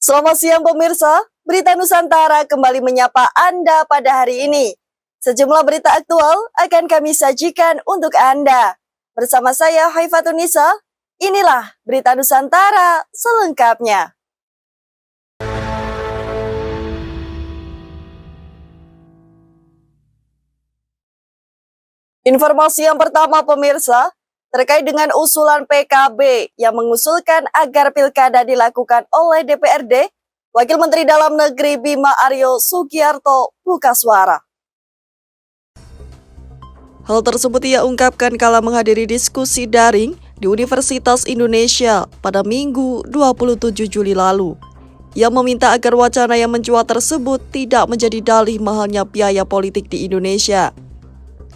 Selamat siang pemirsa, Berita Nusantara kembali menyapa Anda pada hari ini. Sejumlah berita aktual akan kami sajikan untuk Anda. Bersama saya Haifatun Nisa, inilah Berita Nusantara selengkapnya. Informasi yang pertama pemirsa, terkait dengan usulan PKB yang mengusulkan agar pilkada dilakukan oleh DPRD, Wakil Menteri Dalam Negeri Bima Aryo Sugiarto buka suara. Hal tersebut ia ungkapkan kala menghadiri diskusi daring di Universitas Indonesia pada Minggu 27 Juli lalu. Ia meminta agar wacana yang mencuat tersebut tidak menjadi dalih mahalnya biaya politik di Indonesia.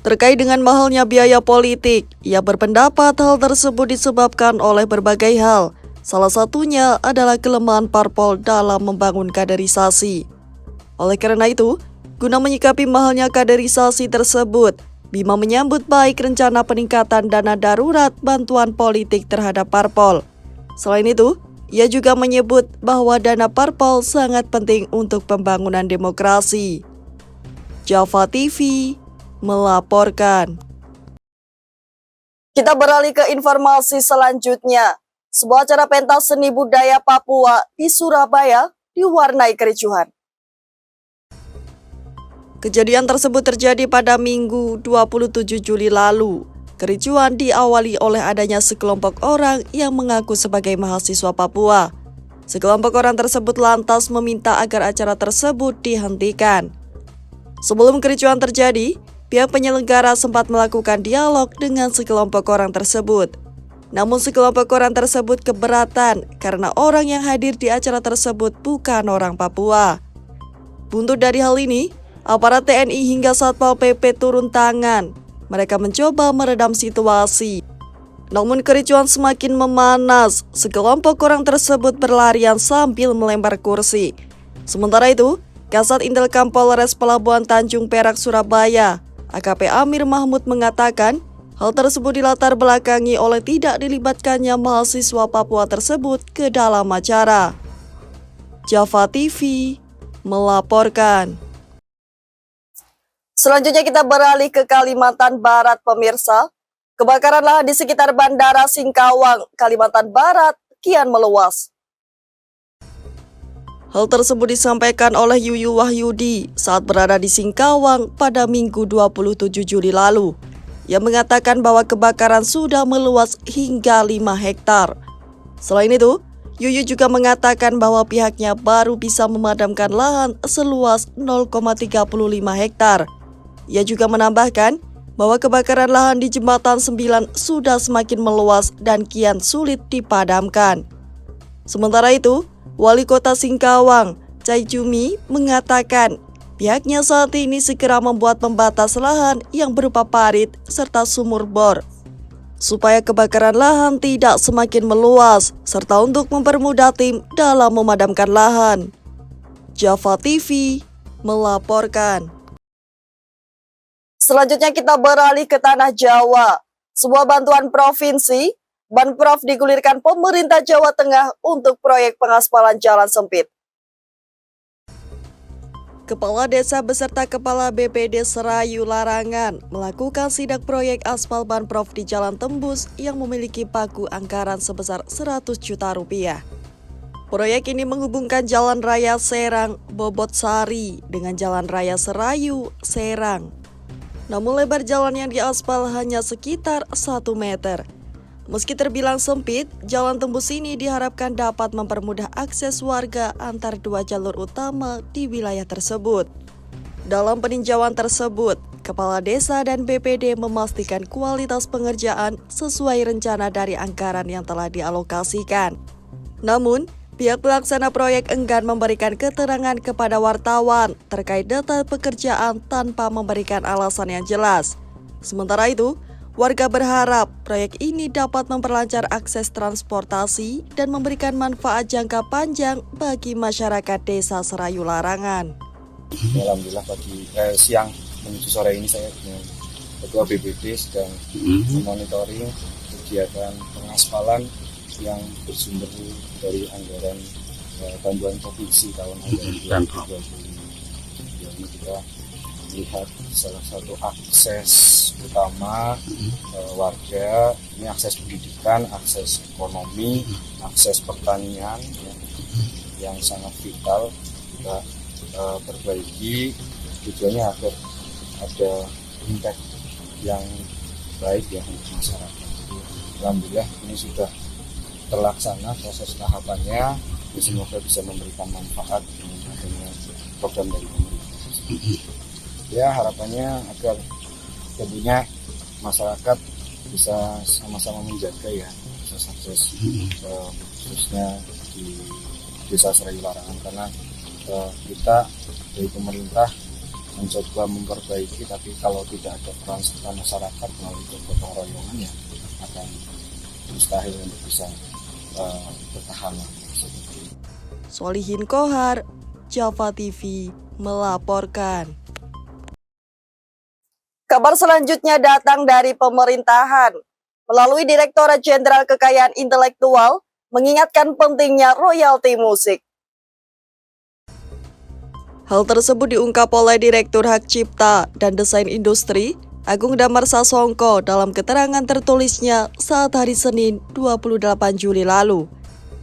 Terkait dengan mahalnya biaya politik, ia berpendapat hal tersebut disebabkan oleh berbagai hal. Salah satunya adalah kelemahan parpol dalam membangun kaderisasi. Oleh karena itu, guna menyikapi mahalnya kaderisasi tersebut, Bima menyambut baik rencana peningkatan dana darurat bantuan politik terhadap parpol. Selain itu, ia juga menyebut bahwa dana parpol sangat penting untuk pembangunan demokrasi. Java TV melaporkan. Kita beralih ke informasi selanjutnya. Sebuah acara pentas seni budaya Papua di Surabaya diwarnai kericuhan. Kejadian tersebut terjadi pada Minggu 27 Juli lalu. Kericuhan diawali oleh adanya sekelompok orang yang mengaku sebagai mahasiswa Papua. Sekelompok orang tersebut lantas meminta agar acara tersebut dihentikan. Sebelum kericuhan terjadi, pihak penyelenggara sempat melakukan dialog dengan sekelompok orang tersebut. Namun sekelompok orang tersebut keberatan karena orang yang hadir di acara tersebut bukan orang Papua. Buntut dari hal ini, aparat TNI hingga Satpol PP turun tangan. Mereka mencoba meredam situasi. Namun kericuhan semakin memanas, sekelompok orang tersebut berlarian sambil melempar kursi. Sementara itu, Kasat Intelkam Polres Pelabuhan Tanjung Perak, Surabaya, AKP Amir Mahmud mengatakan, hal tersebut dilatar belakangi oleh tidak dilibatkannya mahasiswa Papua tersebut ke dalam acara. Java TV melaporkan. Selanjutnya kita beralih ke Kalimantan Barat pemirsa. Kebakaran lahan di sekitar Bandara Singkawang, Kalimantan Barat kian meluas. Hal tersebut disampaikan oleh Yuyu Wahyudi saat berada di Singkawang pada Minggu 27 Juli lalu. Ia mengatakan bahwa kebakaran sudah meluas hingga 5 hektar. Selain itu, Yuyu juga mengatakan bahwa pihaknya baru bisa memadamkan lahan seluas 0,35 hektar. Ia juga menambahkan bahwa kebakaran lahan di Jembatan 9 sudah semakin meluas dan kian sulit dipadamkan. Sementara itu, Wali Kota Singkawang, Cai Jumi, mengatakan pihaknya saat ini segera membuat pembatas lahan yang berupa parit serta sumur bor, supaya kebakaran lahan tidak semakin meluas, serta untuk mempermudah tim dalam memadamkan lahan. Java TV melaporkan. Selanjutnya kita beralih ke Tanah Jawa. Sebuah bantuan provinsi, Banprov digulirkan pemerintah Jawa Tengah untuk proyek pengaspalan jalan sempit. Kepala Desa beserta Kepala BPD Serayu Larangan melakukan sidak proyek aspal Banprov di Jalan Tembus yang memiliki pagu anggaran sebesar 100 juta rupiah. Proyek ini menghubungkan Jalan Raya Serang Bobot Sari dengan Jalan Raya Serayu Serang. Namun lebar jalan yang diaspal hanya sekitar 1 meter. Meski terbilang sempit, jalan tembus ini diharapkan dapat mempermudah akses warga antar dua jalur utama di wilayah tersebut. Dalam peninjauan tersebut, Kepala Desa dan BPD memastikan kualitas pengerjaan sesuai rencana dari anggaran yang telah dialokasikan. Namun, pihak pelaksana proyek enggan memberikan keterangan kepada wartawan terkait data pekerjaan tanpa memberikan alasan yang jelas. Sementara itu, warga berharap proyek ini dapat memperlancar akses transportasi dan memberikan manfaat jangka panjang bagi masyarakat Desa Serayu Larangan. Alhamdulillah siang menuju sore ini saya dengan Ketua BPD sedang memonitoring kegiatan pengaspalan yang bersumber dari anggaran bantuan provinsi tahun anggaran 2020. Ini kita lihat salah satu akses utama warga, ini akses pendidikan, akses ekonomi, akses pertanian ya, yang sangat vital kita perbaiki, tujuannya agar ada impact yang baik ya untuk masyarakat. Alhamdulillah ini sudah terlaksana proses tahapannya, semoga bisa memberikan manfaat dengan adanya program dari pemerintah. Ya, harapannya agar tentunya masyarakat bisa sama-sama menjaga ya akses khususnya di Desa Serayu Larangan, karena kita dari pemerintah mencoba memperbaiki, tapi kalau tidak ada peran serta masyarakat melalui gotong royongan ya akan mustahil untuk bisa bertahan. Solihin Kohar, Java TV melaporkan. Kabar selanjutnya datang dari pemerintahan. Melalui Direktorat Jenderal Kekayaan Intelektual, mengingatkan pentingnya royalti musik. Hal tersebut diungkap oleh Direktur Hak Cipta dan Desain Industri, Agung Damarsa Songko dalam keterangan tertulisnya saat hari Senin 28 Juli lalu.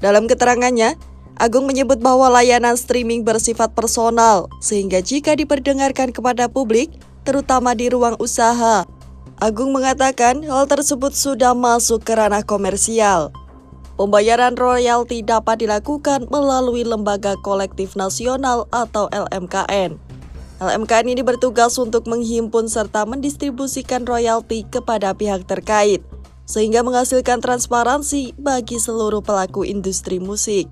Dalam keterangannya, Agung menyebut bahwa layanan streaming bersifat personal, sehingga jika diperdengarkan kepada publik, terutama di ruang usaha, Agung mengatakan hal tersebut sudah masuk ke ranah komersial. Pembayaran royalti dapat dilakukan melalui Lembaga Kolektif Nasional atau LMKN. LMKN ini bertugas untuk menghimpun serta mendistribusikan royalti kepada pihak terkait, sehingga menghasilkan transparansi bagi seluruh pelaku industri musik.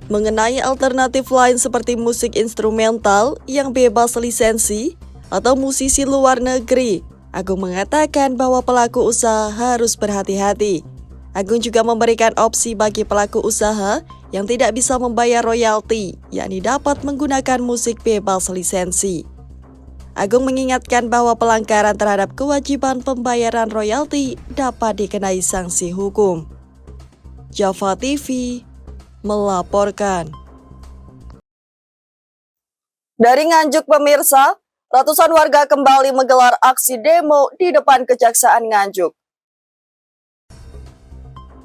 Mengenai alternatif lain seperti musik instrumental yang bebas lisensi atau musisi luar negeri, Agung mengatakan bahwa pelaku usaha harus berhati-hati. Agung juga memberikan opsi bagi pelaku usaha yang tidak bisa membayar royalti, yakni dapat menggunakan musik bebas lisensi. Agung mengingatkan bahwa pelanggaran terhadap kewajiban pembayaran royalti dapat dikenai sanksi hukum. Java TV melaporkan. Dari Nganjuk pemirsa, ratusan warga kembali menggelar aksi demo di depan Kejaksaan Nganjuk.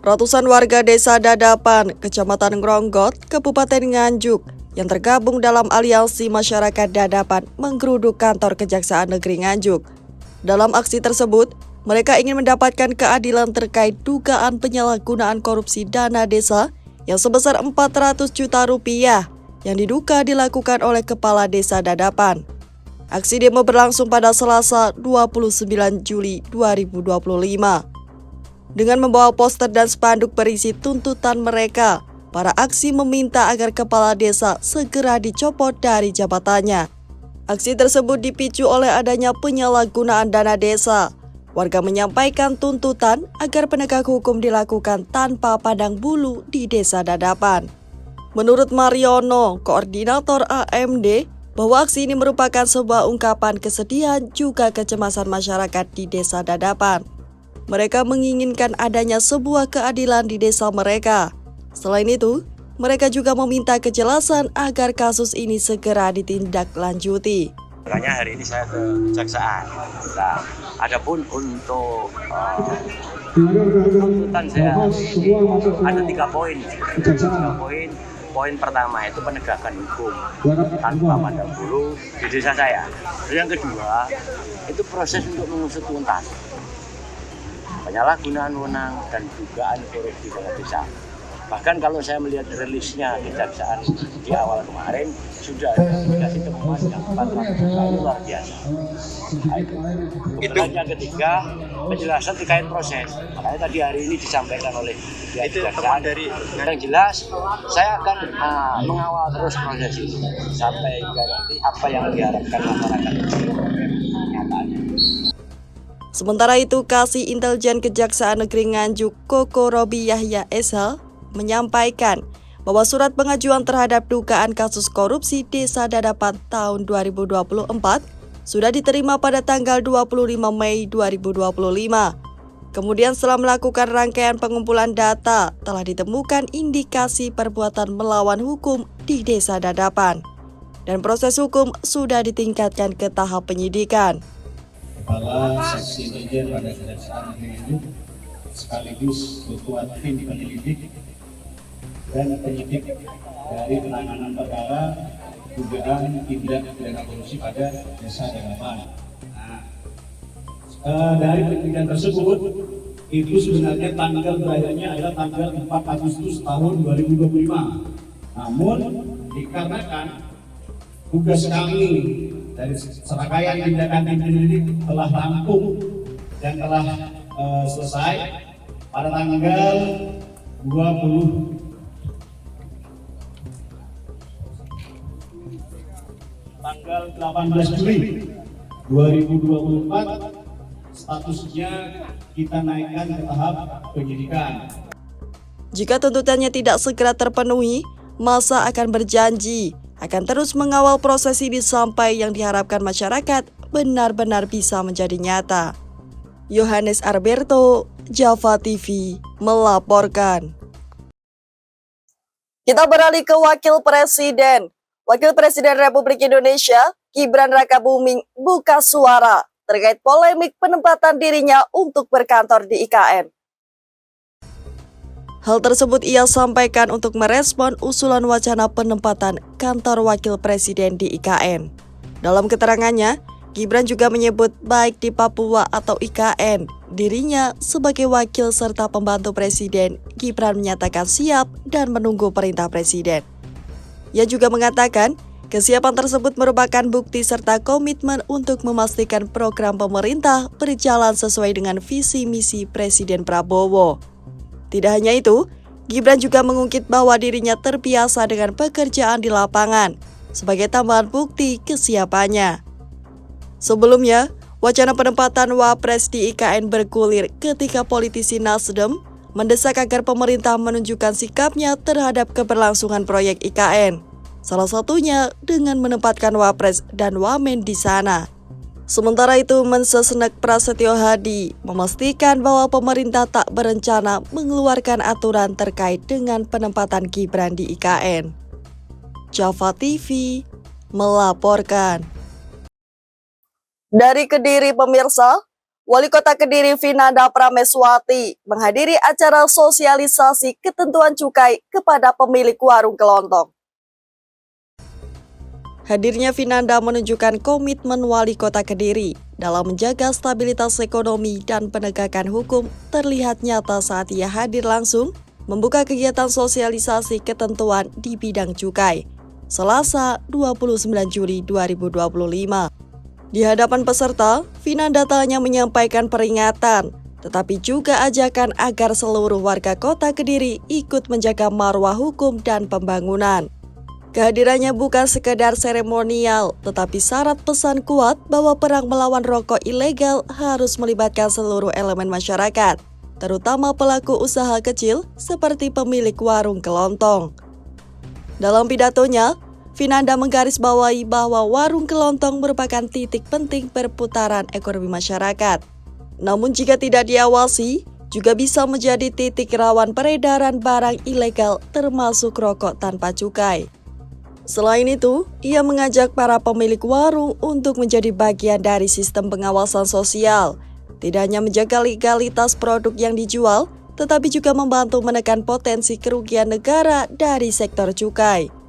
Ratusan warga Desa Dadapan, Kecamatan Ngronggot, Kabupaten Nganjuk, yang tergabung dalam Aliansi Masyarakat Dadapan menggeruduk kantor Kejaksaan Negeri Nganjuk. Dalam aksi tersebut, mereka ingin mendapatkan keadilan terkait dugaan penyalahgunaan korupsi dana desa yang sebesar 400 juta rupiah yang diduga dilakukan oleh Kepala Desa Dadapan. Aksi demo berlangsung pada Selasa 29 Juli 2025. Dengan membawa poster dan spanduk berisi tuntutan mereka, para aksi meminta agar kepala desa segera dicopot dari jabatannya. Aksi tersebut dipicu oleh adanya penyalahgunaan dana desa. Warga menyampaikan tuntutan agar penegak hukum dilakukan tanpa pandang bulu di Desa Dadapan. Menurut Mariono, koordinator AMD, bahwa aksi ini merupakan sebuah ungkapan kesedihan juga kecemasan masyarakat di Desa Dadapan. Mereka menginginkan adanya sebuah keadilan di desa mereka. Selain itu, mereka juga meminta kejelasan agar kasus ini segera ditindaklanjuti. Makanya hari ini saya ke Kejaksaan. Nah, adapun untuk tuntutan saya ada 3 poin. 3 poin. Poin pertama itu penegakan hukum tanpa pandang bulu di desa saya. Yang kedua itu proses untuk mengusut tuntas penyalahgunaan wewenang dan dugaan korupsi dana desa. Bahkan kalau saya melihat rilisnya Kejaksaan di awal kemarin, sudah ada indikasi temuan yang 400 juta, itu luar biasa. Kemudian yang ketiga, penjelasan terkait proses. Makanya tadi hari ini disampaikan oleh pihak Kejaksaan. Yang jelas, saya akan mengawal terus proses ini sampai nanti apa yang diharapkan masyarakat nyatanya. Sementara itu, Kasih Intelijen Kejaksaan Negeri Nganjuk, Koko Robi Yahya SH, menyampaikan bahwa surat pengajuan terhadap dugaan kasus korupsi Desa Dadapan tahun 2024 sudah diterima pada tanggal 25 Mei 2025. Kemudian setelah melakukan rangkaian pengumpulan data, telah ditemukan indikasi perbuatan melawan hukum di Desa Dadapan. Dan proses hukum sudah ditingkatkan ke tahap penyidikan. Kepala Seksi Intelijen pada Kejaksaan Negeri Induk sekaligus ketua tim penyelidik dan penyidik dari penanganan perkara dugaan tindak pidana korupsi pada Desa Dadapan. Dari penyidikan tersebut, itu sebenarnya tanggal berakhirnya adalah tanggal 4 Agustus tahun 2025. Namun, dikarenakan tugas kami dari serangkaian tindakan tim penyelidik telah rampung dan telah selesai pada tanggal 18 Juli 2024 statusnya kita naikkan ke tahap penyidikan. Jika tuntutannya tidak segera terpenuhi, masa akan berjanji akan terus mengawal proses ini sampai yang diharapkan masyarakat benar-benar bisa menjadi nyata. Yohanes Arberto, Java TV, melaporkan. Kita beralih ke Wakil Presiden. Wakil Presiden Republik Indonesia, Gibran Rakabuming, buka suara terkait polemik penempatan dirinya untuk berkantor di IKN. Hal tersebut ia sampaikan untuk merespon usulan wacana penempatan kantor Wakil Presiden di IKN. Dalam keterangannya, Gibran juga menyebut baik di Papua atau IKN, dirinya sebagai wakil serta pembantu Presiden, Gibran menyatakan siap dan menunggu perintah Presiden. Ia juga mengatakan, kesiapan tersebut merupakan bukti serta komitmen untuk memastikan program pemerintah berjalan sesuai dengan visi misi Presiden Prabowo. Tidak hanya itu, Gibran juga mengungkit bahwa dirinya terbiasa dengan pekerjaan di lapangan sebagai tambahan bukti kesiapannya. Sebelumnya, wacana penempatan Wapres di IKN bergulir ketika politisi Nasdem mendesak agar pemerintah menunjukkan sikapnya terhadap keberlangsungan proyek IKN. Salah satunya dengan menempatkan Wapres dan Wamen di sana. Sementara itu, Mensesnek Prasetyo Hadi memastikan bahwa pemerintah tak berencana mengeluarkan aturan terkait dengan penempatan Gibran di IKN. Java TV melaporkan. Dari Kediri, pemirsa, Wali Kota Kediri Vinanda Prameswati menghadiri acara sosialisasi ketentuan cukai kepada pemilik warung kelontong. Hadirnya Vinanda menunjukkan komitmen Wali Kota Kediri dalam menjaga stabilitas ekonomi dan penegakan hukum terlihat nyata saat ia hadir langsung membuka kegiatan sosialisasi ketentuan di bidang cukai, Selasa 29 Juli 2025. Di hadapan peserta, Vinanda tak hanya menyampaikan peringatan, tetapi juga ajakan agar seluruh warga kota Kediri ikut menjaga marwah hukum dan pembangunan. Kehadirannya bukan sekedar seremonial, tetapi syarat pesan kuat bahwa perang melawan rokok ilegal harus melibatkan seluruh elemen masyarakat, terutama pelaku usaha kecil seperti pemilik warung kelontong. Dalam pidatonya, Vinanda menggarisbawahi bahwa warung kelontong merupakan titik penting perputaran ekonomi masyarakat. Namun jika tidak diawasi, juga bisa menjadi titik rawan peredaran barang ilegal termasuk rokok tanpa cukai. Selain itu, ia mengajak para pemilik warung untuk menjadi bagian dari sistem pengawasan sosial, tidak hanya menjaga legalitas produk yang dijual, tetapi juga membantu menekan potensi kerugian negara dari sektor cukai.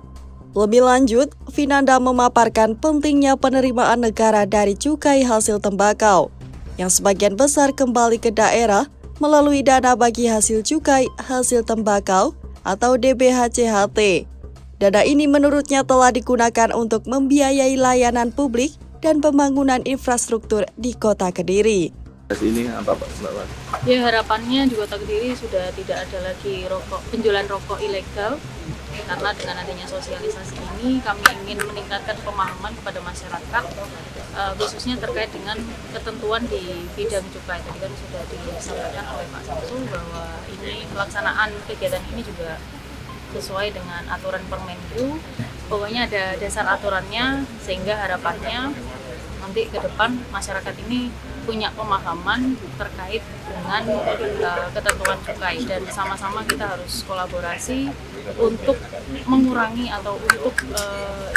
Lebih lanjut, Vinanda memaparkan pentingnya penerimaan negara dari cukai hasil tembakau, yang sebagian besar kembali ke daerah melalui dana bagi hasil cukai hasil tembakau atau DBHCHT. Dana ini menurutnya telah digunakan untuk membiayai layanan publik dan pembangunan infrastruktur di Kota Kediri. Ini apa Pak? Ya, harapannya di Kota Kediri sudah tidak ada lagi penjualan rokok ilegal, karena dengan adanya sosialisasi ini kami ingin meningkatkan pemahaman kepada masyarakat, khususnya terkait dengan ketentuan di bidang cukai. Tadi kan sudah disampaikan oleh Pak Samsul bahwa ini pelaksanaan kegiatan ini juga sesuai dengan aturan Permenlu. Pokoknya ada dasar aturannya, sehingga harapannya nanti ke depan masyarakat ini punya pemahaman terkait dengan ketentuan cukai, dan sama-sama kita harus kolaborasi untuk mengurangi atau untuk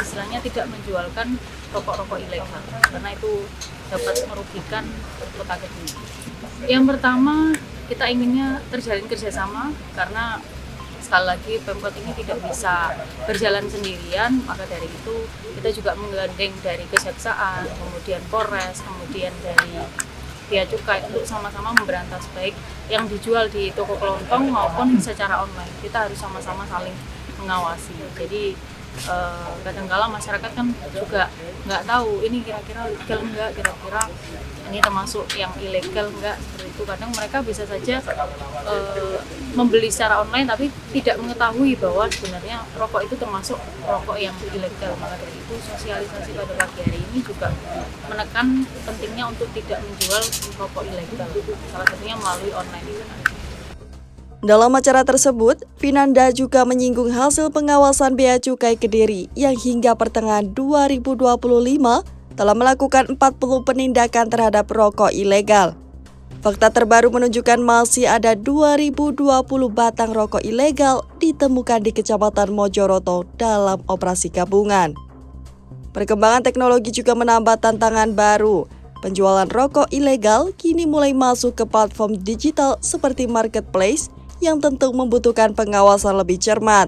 istilahnya tidak menjualkan rokok-rokok ilegal, karena itu dapat merugikan kota Kediri. Yang pertama, kita inginnya terjalin kerjasama, karena sekali lagi Pemkot ini tidak bisa berjalan sendirian, maka dari itu kita juga menggandeng dari Kejaksaan, kemudian Polres, kemudian dari Bea Cukai untuk sama-sama memberantas, baik yang dijual di toko kelontong maupun secara online. Kita harus sama-sama saling mengawasi. Jadi kadang-kala masyarakat kan juga nggak tahu ini kira-kira legal enggak, kira-kira ini termasuk yang ilegal enggak, seperti itu. Kadang mereka bisa saja membeli secara online tapi tidak mengetahui bahwa sebenarnya rokok itu termasuk rokok yang ilegal. Maka dari itu sosialisasi pada pagi hari ini juga menekan pentingnya untuk tidak menjual rokok ilegal, salah satunya melalui online itu. Dalam acara tersebut, Vinanda juga menyinggung hasil pengawasan Bea Cukai Kediri yang hingga pertengahan 2025 telah melakukan 40 penindakan terhadap rokok ilegal. Fakta terbaru menunjukkan masih ada 2020 batang rokok ilegal ditemukan di Kecamatan Mojoroto dalam operasi gabungan. Perkembangan teknologi juga menambah tantangan baru. Penjualan rokok ilegal kini mulai masuk ke platform digital seperti marketplace yang tentu membutuhkan pengawasan lebih cermat.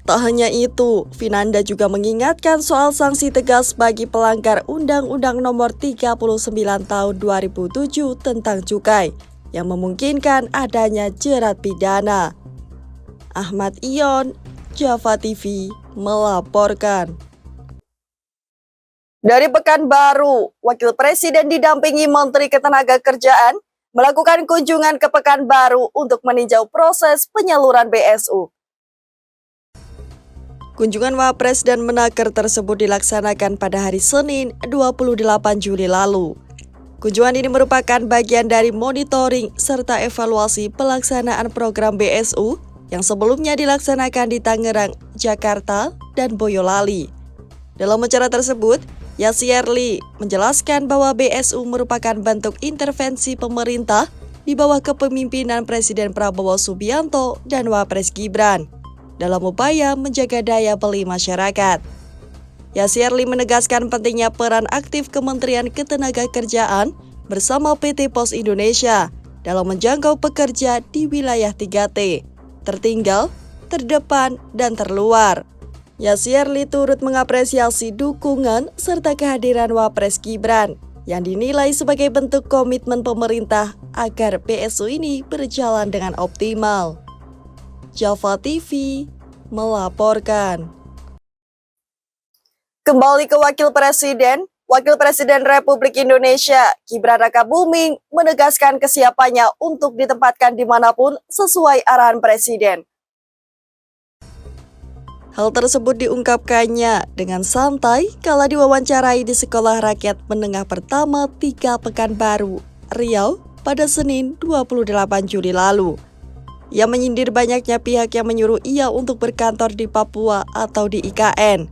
Tak hanya itu, Vinanda juga mengingatkan soal sanksi tegas bagi pelanggar Undang-Undang Nomor 39 Tahun 2007 tentang cukai yang memungkinkan adanya jerat pidana. Ahmad Ion, Java TV melaporkan. Dari Pekanbaru, Wakil Presiden didampingi Menteri Ketenagakerjaan melakukan kunjungan ke Pekanbaru untuk meninjau proses penyaluran BSU. Kunjungan Wapres dan Menaker tersebut dilaksanakan pada hari Senin 28 Juli lalu. Kunjungan ini merupakan bagian dari monitoring serta evaluasi pelaksanaan program BSU yang sebelumnya dilaksanakan di Tangerang, Jakarta, dan Boyolali. Dalam acara tersebut, Yasierli menjelaskan bahwa BSU merupakan bentuk intervensi pemerintah di bawah kepemimpinan Presiden Prabowo Subianto dan Wapres Gibran dalam upaya menjaga daya beli masyarakat. Yasierli menegaskan pentingnya peran aktif Kementerian Ketenagakerjaan bersama PT Pos Indonesia dalam menjangkau pekerja di wilayah 3T, tertinggal, terdepan, dan terluar. Yasierli turut mengapresiasi dukungan serta kehadiran Wapres Gibran yang dinilai sebagai bentuk komitmen pemerintah agar BSU ini berjalan dengan optimal. Java TV melaporkan. Kembali ke Wakil Presiden Republik Indonesia, Gibran Rakabuming menegaskan kesiapannya untuk ditempatkan dimanapun sesuai arahan Presiden. Hal tersebut diungkapkannya dengan santai kala diwawancarai di Sekolah Rakyat Menengah Pertama 3 Pekanbaru, Riau pada Senin 28 Juli lalu. Ia menyindir banyaknya pihak yang menyuruh ia untuk berkantor di Papua atau di IKN.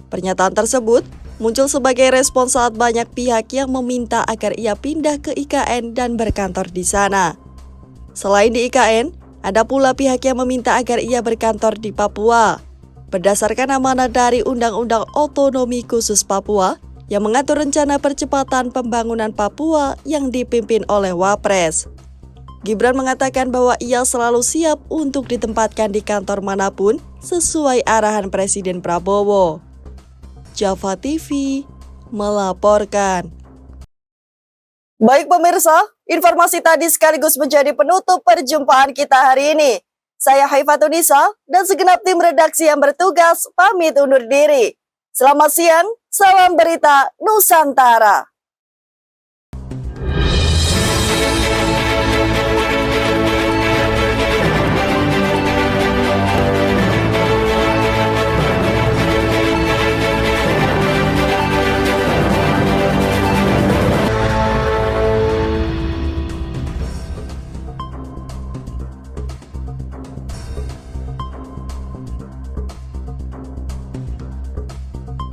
Pernyataan tersebut muncul sebagai respon saat banyak pihak yang meminta agar ia pindah ke IKN dan berkantor di sana. Selain di IKN, ada pula pihak yang meminta agar ia berkantor di Papua. Berdasarkan amanat dari Undang-Undang Otonomi Khusus Papua yang mengatur rencana percepatan pembangunan Papua yang dipimpin oleh Wapres. Gibran mengatakan bahwa ia selalu siap untuk ditempatkan di kantor manapun sesuai arahan Presiden Prabowo. Java TV melaporkan. Baik pemirsa, informasi tadi sekaligus menjadi penutup perjumpaan kita hari ini. Saya Haifatunisa dan segenap tim redaksi yang bertugas pamit undur diri. Selamat siang, salam berita Nusantara.